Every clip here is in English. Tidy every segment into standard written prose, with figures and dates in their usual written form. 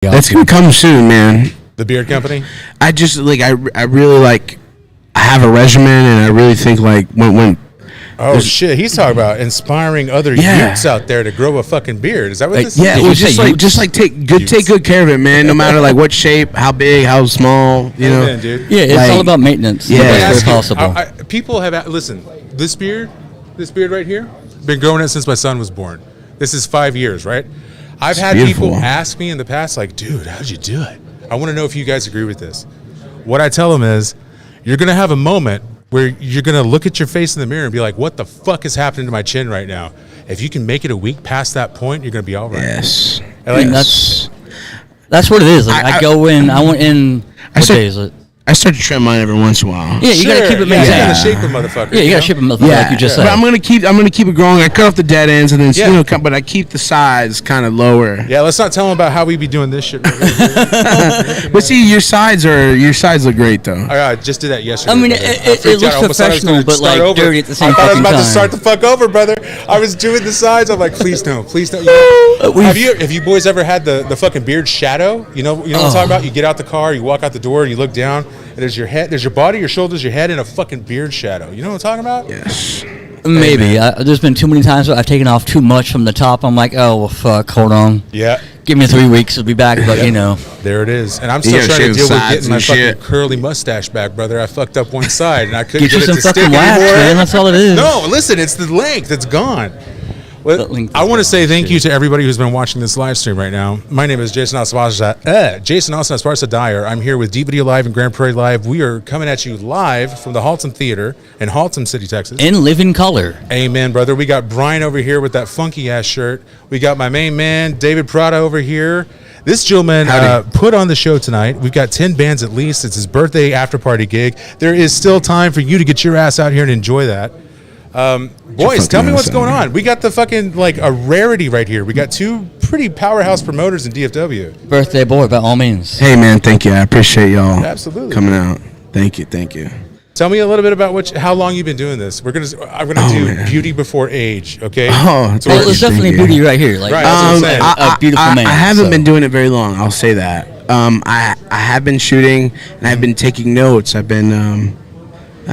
That's gonna come soon, man. The beard company. I just like I really like. I have a regimen, and I really think like when Oh shit! He's talking about inspiring other youths out there to grow a fucking beard. Is that what this is? Yeah, it was just like take good care of it, man. No matter like what shape, how big, how small, you know. Man, dude. Yeah, it's like, all about maintenance. Yeah, The best way possible. People have listen. This beard right here, been growing it since my son was born. This is 5 years, right? I've had people ask me in the past, like, dude, how'd you do it? I want to know if you guys agree with this. What I tell them is, you're gonna have a moment where you're going to look at your face in the mirror and be like, what the fuck is happening to my chin right now? If you can make it a week past that point, you're going to be all right. Yes. Like, that's what it is. Like, I went in, what day is it? I start to trim mine every once in a while. Yeah, you gotta keep it maintained. You gotta shape a motherfucker. Yeah, you gotta shape a motherfucker like you just said. But I'm gonna keep it growing. I cut off the dead ends and then but I keep the sides kind of lower. Yeah, let's not tell them about how we be doing this shit. But see, your sides look great though. I just did that yesterday. I mean, it looks professional, but like dirty at the same time. I thought I was about to start the fuck over, brother. I was doing the sides. I'm like, please don't. Have you boys ever had the fucking beard shadow? You know what I'm talking about? You get out the car, you walk out the door, you look down. There's your head, there's your body, your shoulders, your head, and a fucking beard shadow. You know what I'm talking about? Yes. Maybe. There's been too many times where I've taken off too much from the top. I'm like, oh, well, fuck, hold on. Yeah. Give me 3 weeks, I'll be back, but you know. There it is. And I'm still trying to deal with getting my fucking curly mustache back, brother. I fucked up one side, and I couldn't get it to stick anymore. Man, that's all it is. No, listen, it's the length. It's gone. Well, I want to say thank you to everybody who's been watching this live stream right now. My name is Jason Esparza Dyer. I'm here with DVD Live and Grand Prairie Live. We are coming at you live from the Haltom Theater in Haltom City, Texas. In living color. Amen, brother. We got Brian over here with that funky ass shirt. We got my main man, David Prada, over here. This gentleman put on the show tonight. We've got 10 bands at least. It's his birthday after party gig. There is still time for you to get your ass out here and enjoy that. Boys, tell me what's going on. We got the fucking, like, a rarity right here. We got two pretty powerhouse promoters in DFW. Birthday boy, by all means. Hey, man, thank you. I appreciate y'all coming out. Thank you. Tell me a little bit about how long you've been doing this. I'm gonna do beauty before age, okay? Oh, so it's definitely beauty right here. Like, right, a beautiful man. I haven't been doing it very long. I'll say that. I have been shooting and I've been taking notes. I've been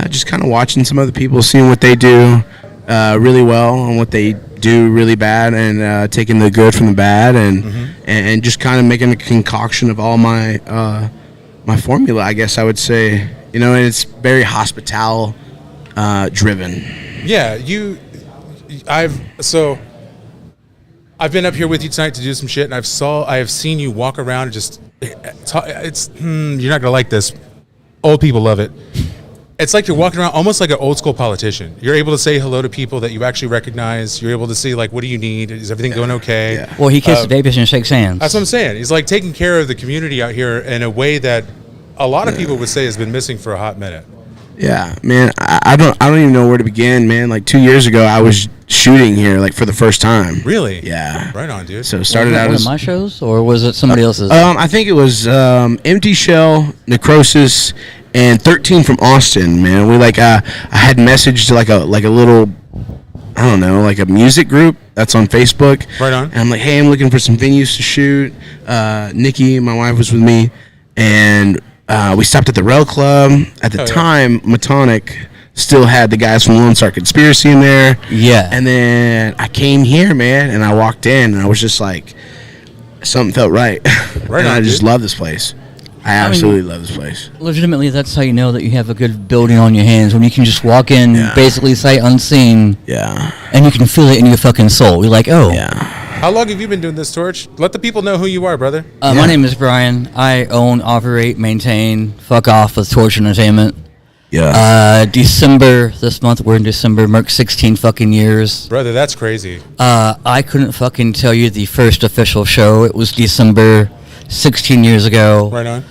just kind of watching some other people, seeing what they do really well and what they do really bad, and taking the good from the bad, and just kind of making a concoction of all my my formula, I guess I would say. You know, and it's very hospital driven. Yeah, I've been up here with you tonight to do some shit, and I have seen you walk around and just you're not gonna like this. Old people love it. It's like you're walking around almost like an old school politician. You're able to say hello to people that you actually recognize. You're able to see, like, what do you need? Is everything going okay? Yeah. Well, he kisses babies and shakes hands. That's what I'm saying. He's like taking care of the community out here in a way that a lot of people would say has been missing for a hot minute. Yeah, man. I don't even know where to begin, man. Like 2 years ago, I was shooting here, like, for the first time. Really? Yeah. Right on, dude. So it started out as one of my shows, or was it somebody else's? I think it was Empty Shell, Necrosis, and 13 from Austin. Man, we I had messaged like a little, I don't know, like a music group that's on Facebook. Right on. And I'm like, hey, I'm looking for some venues to shoot. Nikki, my wife, was with me, and we stopped at the Rail Club. At the time, Matonic still had the guys from Lone Star Conspiracy in there. Yeah. And then I came here, man, and I walked in, and I was just like, something felt right. Right and on, I just dude. love this place. I absolutely love this place. Legitimately, that's how you know that you have a good building on your hands, when you can just walk in, basically sight unseen, and you can feel it in your fucking soul. You're like, oh. Yeah. How long have you been doing this, Torch? Let the people know who you are, brother. My name is Brian. I own, operate, maintain, fuck off with Torch Entertainment. Yeah. December, this month, we're in December, marks 16 fucking years. Brother, that's crazy. I couldn't fucking tell you the first official show. It was December 16 years ago. Right on.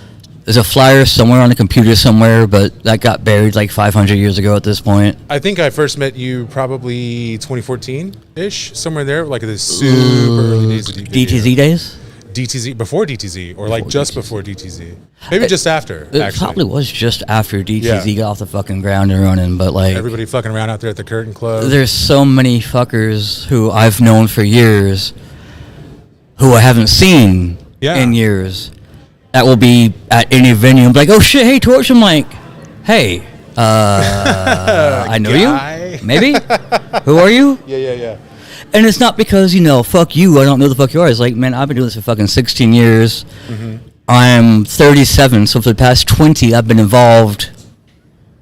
There's a flyer somewhere on the computer somewhere, but that got buried like 500 years ago at this point. I think I first met you probably 2014-ish, somewhere there, like the super early days of DTZ days? DTZ, before DTZ, or like just before DTZ. Maybe just after, It actually. probably was just after DTZ got off the fucking ground and running, but like... Everybody fucking around out there at the Curtain Club. There's so many fuckers who I've known for years who I haven't seen in years that will be at any venue and be like, oh shit, hey Torch. I'm like, hey, I know you, maybe. Who are you? Yeah. And it's not because, fuck you, I don't know the fuck you are. It's like, man, I've been doing this for fucking 16 years. Mm-hmm. I'm 37, so for the past 20, I've been involved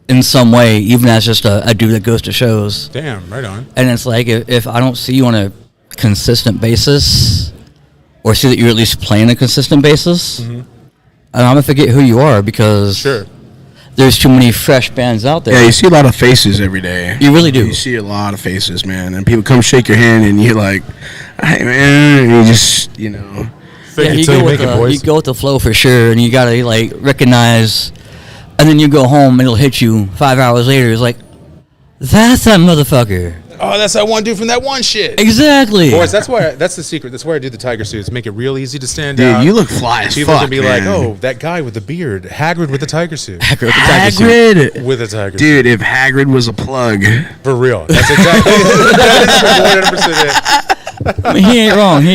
in some way, even as just a dude that goes to shows. Damn, right on. And it's like, if I don't see you on a consistent basis, or see that you're at least playing a consistent basis, I'm going to forget who you are, because there's too many fresh bands out there. Yeah, you see a lot of faces every day. You really do. You see a lot of faces, man. And people come shake your hand, and you're like, hey, man, and you just, you go with the flow for sure, and you got to, recognize... And then you go home, and it'll hit you 5 hours later. It's like, that's that motherfucker. Oh, that's that one dude from that one shit. Exactly. Boys, that's the secret. That's why I do the tiger suits. Make it real easy to stand out. Dude, you look fly as People fuck, can be man. like, oh, that guy with the beard. Hagrid with the tiger suit. Hagrid with a tiger suit. Dude, if Hagrid was a plug. For real. That's exactly that is 100% it. I mean, he ain't wrong.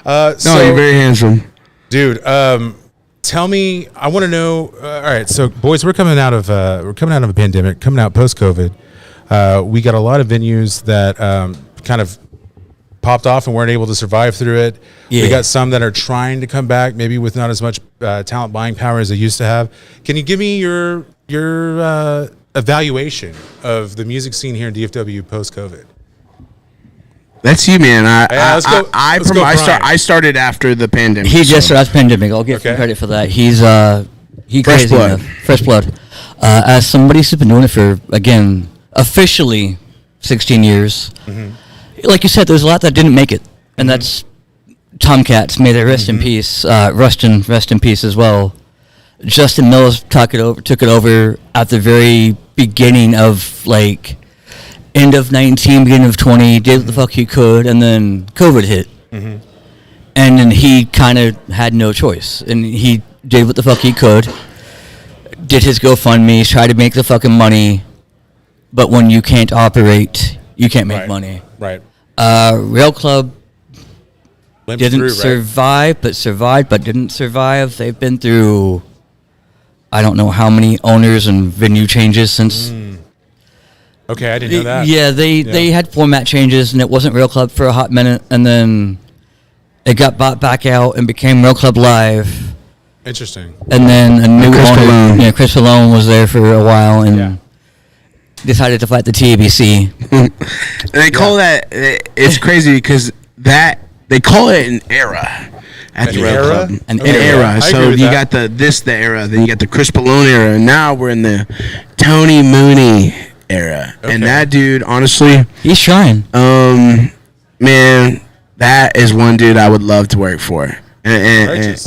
No, you're very handsome. Dude, tell me, I want to know. All right, so boys, we're coming out of a pandemic, coming out post COVID. We got a lot of venues that kind of popped off and weren't able to survive through it. Yeah. We got some that are trying to come back, maybe with not as much talent buying power as they used to have. Can you give me your evaluation of the music scene here in DFW post COVID? That's you, man. I started after the pandemic. He just started pandemic. I'll give him credit for that. He's Fresh crazy blood. enough. Fresh blood. As somebody who's been doing it for, again, officially 16 years. Mm-hmm. Like you said, there's a lot that didn't make it, and that's Tomcats. May they rest in peace. Rest in peace as well. Justin Mills took it over at the very beginning of end of 19, beginning of 20, did what the fuck he could, and then COVID hit. Mm-hmm. And then he kind of had no choice. And he did what the fuck he could, did his GoFundMe, tried to make the fucking money, but when you can't operate, you can't make money. Right. Rail Club didn't survive, but survived, but didn't survive. They've been through, I don't know how many owners and venue changes since... Okay, I didn't know that. Yeah, they had format changes, and it wasn't Rail Club for a hot minute, and then it got bought back out and became Rail Club Live. Interesting. And then a new owner, Chris Malone, was there for a while and decided to fight the TABC. They call that, it's crazy because they call it an era. At the Rail Club. An era. So you got the era, then you got the Chris Malone era, and now we're in the Tony Mooney era. Okay. And that dude, honestly, he's trying. Man, that is one dude I would love to work for. And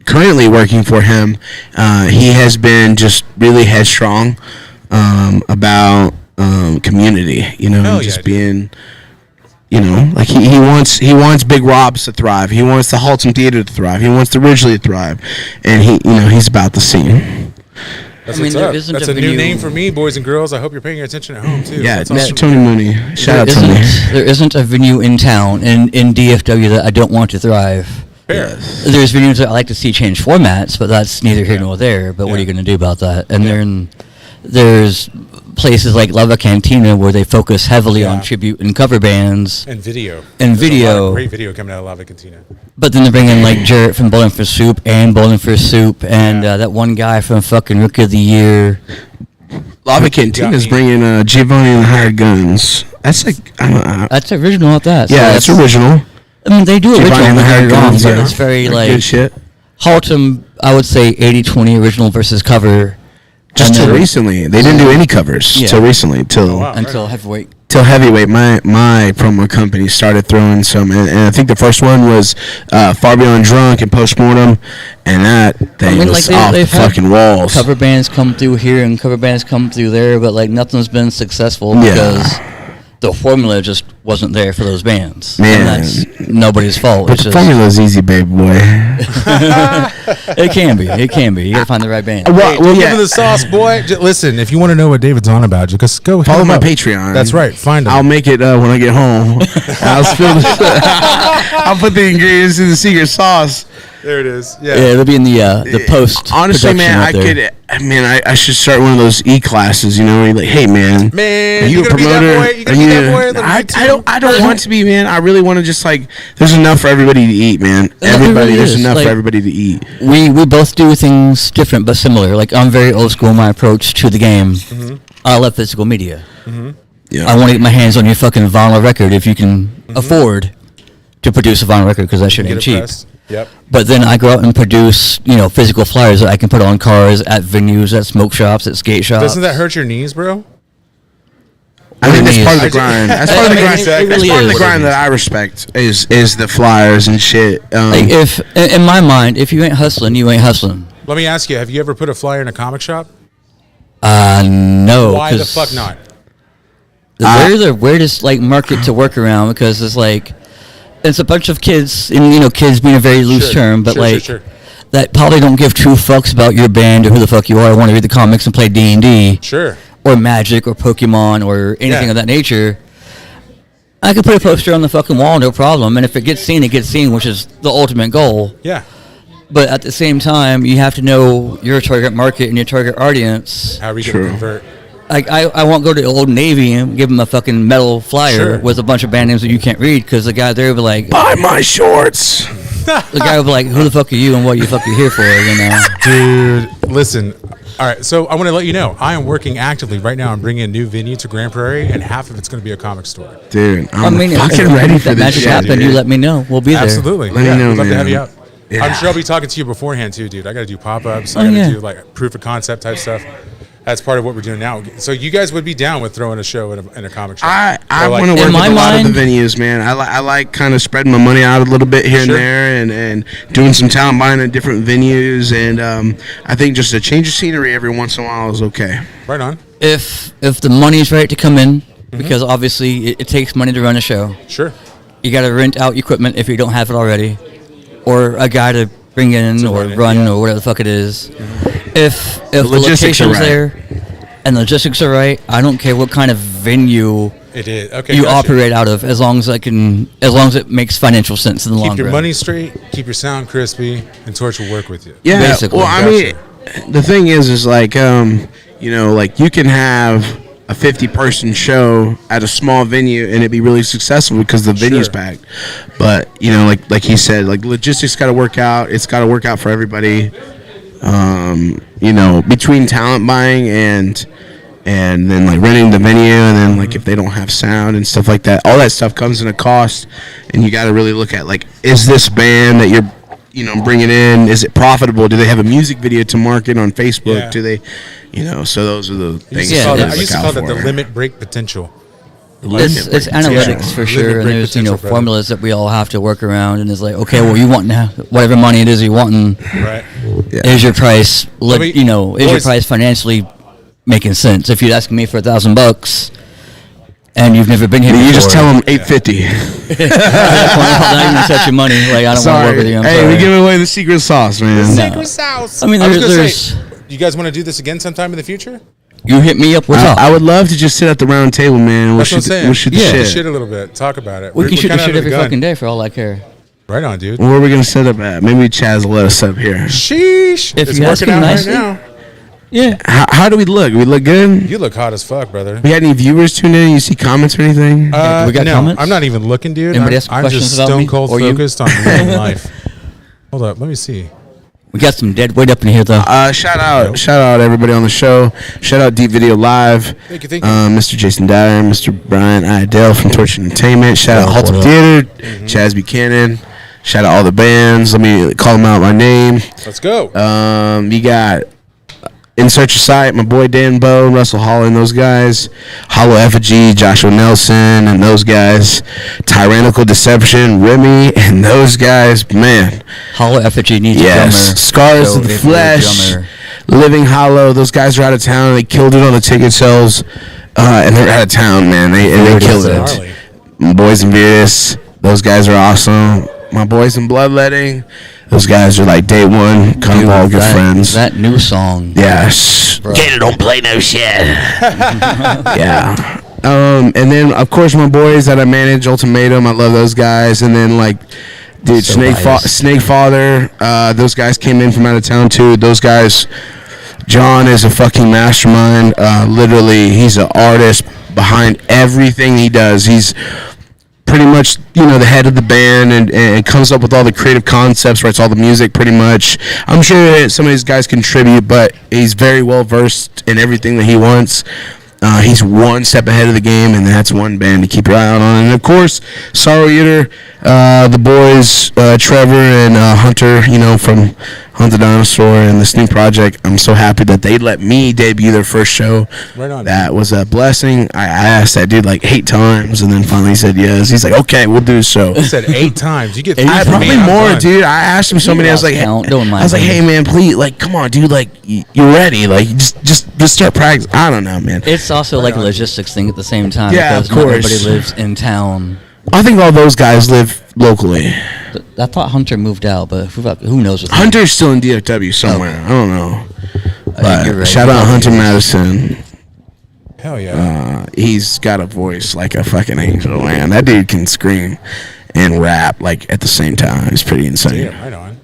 currently working for him, he has been just really headstrong about community, being, he wants Big Rob's to thrive. He wants the Haltom Theater to thrive. He wants the Ridgely to thrive, and he's about the scene. That's a new name for me, boys and girls. I hope you're paying attention at home too. Yeah, it's awesome. Tony Mooney. Shout out Tony. There isn't a venue in town in DFW that I don't want to thrive. Fair. There's venues that I like to see change formats, but that's neither here nor there. But what are you going to do about that? And then there's places like Lava Cantina where they focus heavily on tribute and cover bands and video. There's a lot of great video coming out of Lava Cantina. But then they bring in Jarrett from Bowling for Soup and that one guy from fucking Rookie of the Year. Lava Cantina's bringing Giovanni and the Hired Guns. That's that's original at that. Yeah, that's original. I mean, they do Giovanni original, and the Hired Guns, but it's very good shit. Haltom, I would say 80-20 original versus cover. Just till recently, they didn't do any covers till recently. Until heavyweight. Till heavyweight, my promo company started throwing some, and I think the first one was Far Beyond Drunk and Postmortem, and that thing was off the fucking walls. Cover bands come through here and cover bands come through there, but nothing's been successful because the formula just wasn't there for those bands. Man. And that's nobody's fault. But the formula's easy, baby boy. It can be. It can be. You gotta find the right band. Well, give me the sauce, boy. Listen, if you want to know what David's on about, just go follow my up. Patreon. That's right. Find him. I'll make it when I get home. I'll spill I'll put the ingredients in the secret sauce. There it is. Yeah, it'll be in the post. Honestly, man, I should start one of those classes. You know, where you're like, hey, man, are you a promoter? You gonna be that boy? I don't want to be, man. I really want to just like. There's enough for everybody to eat, man. There's enough for everybody to eat. We both do things different but similar. Like I'm very old school in my approach to the game. Mm-hmm. I love physical media. Mm-hmm. Yeah. I want to get my hands on your fucking vinyl record if you can afford to produce a vinyl record because that shit ain't cheap. Yep. But then I go out and produce, physical flyers that I can put on cars at venues, at smoke shops, at skate shops. Doesn't that hurt your knees, bro? I think that's part of the grind. That's part of the grind. That's part of the grind that I respect is the flyers and shit. Like if in my mind, if you ain't hustling, you ain't hustling. Let me ask you: have you ever put a flyer in a comic shop? No. Why the fuck not? They're the weirdest market to work around because it's like. It's a bunch of kids, and kids being a very loose term, but that probably don't give two fucks about your band or who the fuck you are. I want to read the comics and play D&D, or Magic, or Pokemon, or anything of that nature. I could put a poster on the fucking wall, no problem. And if it gets seen, it gets seen, which is the ultimate goal. Yeah. But at the same time, you have to know your target market and your target audience. How are you going to convert? I won't go to the Old Navy and give them a fucking metal flyer with a bunch of band names that you can't read because the guy there will be like, buy my shorts. The guy will be like, who the fuck are you and what you fucking here for, Dude, listen. All right, so I want to let you know, I am working actively right now on bringing a new venue to Grand Prairie, and half of it's going to be a comic store. Dude, I'm fucking ready for this shit, happen, you let me know. We'll be there. Absolutely. Let me know, we'd love man. to have you out. Yeah. I'm sure I'll be talking to you beforehand, too, dude. I got to do pop-ups. I got to do, proof of concept type stuff. That's part of what we're doing now. So you guys would be down with throwing a show in a comic shop? I want to work with a lot of the venues, man. I like kind of spreading my money out a little bit here and there, and doing some talent buying at different venues. And I think just a change of scenery every once in a while is okay. Right on. If the money's right to come in, because obviously it takes money to run a show. Sure. You got to rent out equipment if you don't have it already, or a guy to bring in or run or whatever the fuck it is. If the location's there and the logistics are right, I don't care what kind of venue you operate out of, as long as it makes financial sense in the long run. Keep your money straight, keep your sound crispy, and Torch will work with you. Yeah, basically. Well, I mean, the thing is like you can have a 50-person show at a small venue and it'd be really successful because the venue's packed. But like he said, logistics got to work out. It's got to work out for everybody. Between talent buying and then renting the venue, and then if they don't have sound and stuff like that, all that stuff comes in a cost, and you got to really look at is this band that you're bringing in, is it profitable? Do they have a music video to market on Facebook? Yeah. Do they, so those are the things. I used to call that the limit break potential. It's analytics for sure, and there's formulas that we all have to work around, and it's like, okay, well, you want whatever money it is you want, and is your price, is your price financially making sense? If you're asking me for $1,000 and you've never been here before, you just tell them $850. Not even accept your money. I don't want to work with you. Hey, we give away the secret sauce, man. Secret sauce. I mean, there's. You guys want to do this again sometime in the future? You hit me up. What's up? I would love to just sit at the round table, man. That's what I'm saying. We'll shoot the shit. Shit a little bit. Talk about it. We can shoot the shit every fucking day for all I care. Right on, dude. Where are we going to set up at? Maybe Chaz will let us set up here. Sheesh. If you're asking nicely. Right now. Yeah. How do we look? We look good? You look hot as fuck, brother. We got any viewers tune in? You see comments or anything? We got comments? I'm not even looking, dude. I'm just stone cold focused on living life. Hold up. Let me see. We got some dead weight up in here, though. Shout out everybody on the show. Shout out Deep Video Live. Thank you. Mr. Jason Dyer, Mr. Brian Idell from Torch Entertainment. Shout out Haltom Theater, Chaz Buchanan. Shout out all the bands. Let me call them out by name. Let's go. You got Insert Your Sight, my boy Dan Bowe, Russell Holland, those guys. Hollow Effigy, Joshua Nelson, and those guys. Tyrannical Deception, Remy, and those guys. Man. Hollow Effigy needs a drummer. Scars of the Flesh, Living Hollow. Those guys are out of town. They killed it on the ticket sales, and they're out of town, man. They killed it. My boys in Virtus, those guys are awesome. My boys in Bloodletting, those guys are like day one, kind of all good friends. That new song. Yes. Gator don't play no shit. Yeah. And then, of course, my boys that I manage, Ultimatum, I love those guys. And then, like, dude, So Snake Father, those guys came in from out of town, too. Those guys, John is a fucking mastermind. Literally, he's an artist behind everything he does. He's pretty much, the head of the band and comes up with all the creative concepts, writes all the music pretty much. I'm sure some of these guys contribute, but he's very well versed in everything that he wants. He's one step ahead of the game, and that's one band to keep your eye out on. And, of course, Sorrow Eater, the boys, Trevor and Hunter, from Hunt the Dinosaur and this new project. I'm so happy that they let me debut their first show. Right on. That was a blessing. I asked that dude like 8 times, and then finally he said yes. He's like, okay, we'll do so. He said 8 times. You get probably more, dude. I asked him so many. I was like, hey man, please, like, come on, dude, like, you're ready, like, just start practicing. I don't know, man. It's also like a logistics thing at the same time. Yeah, because of course. not everybody lives in town. I think all those guys live locally. I thought Hunter moved out, but who knows? With Hunter's still in DFW somewhere. I don't know. But you're right. shout out Hunter Madison. Hell yeah. He's got a voice like a fucking angel, man. That dude can scream and rap like at the same time. It's pretty insane. Yeah, right on.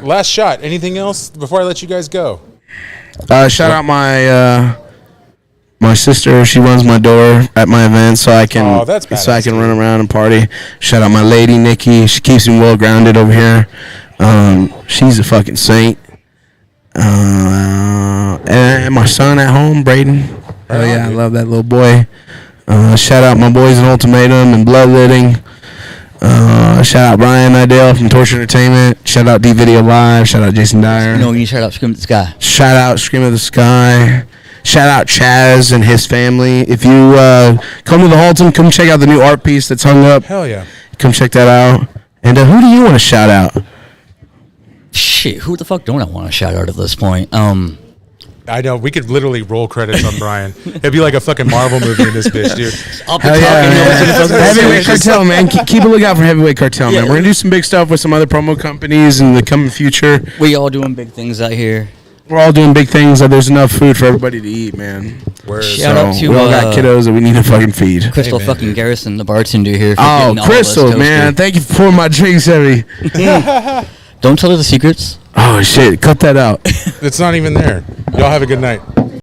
Last shot. Anything else before I let you guys go? Shout out my sister. She runs my door at my events, so I can run around and party. Shout out my lady Nikki. She keeps me well grounded over here. She's a fucking saint. And my son at home, Braden. Oh yeah, I love that little boy. Shout out my boys in Ultimatum and Bloodletting. Shout out Brian Nidell from Torture Entertainment. Shout out D-Video Live. Shout out Jason Dyer. No, you shout out Scream at the Sky. Shout out Scream at the Sky. Shout out Chaz and his family. If you come to the Haltom, come check out the new art piece that's hung up. Hell yeah. Come check that out. And who do you want to shout out? Shit, who the fuck don't I want to shout out at this point? I know. We could literally roll credits on Brian. It'd be like a fucking Marvel movie in this bitch, dude. Hell yeah. Heavyweight Cartel, man. Keep a lookout for Heavyweight Cartel, man. We're going to do some big stuff with some other promo companies in the coming future. We all doing big things out here. We're all doing big things. There's enough food for everybody to eat, man. Shout out to we all got kiddos that we need to fucking feed. Crystal fucking Garrison, the bartender here. Oh, Crystal, man. Thank you for pouring my drinks heavy. Don't tell her the secrets. Oh, shit. Cut that out. It's not even there. Y'all have a good night.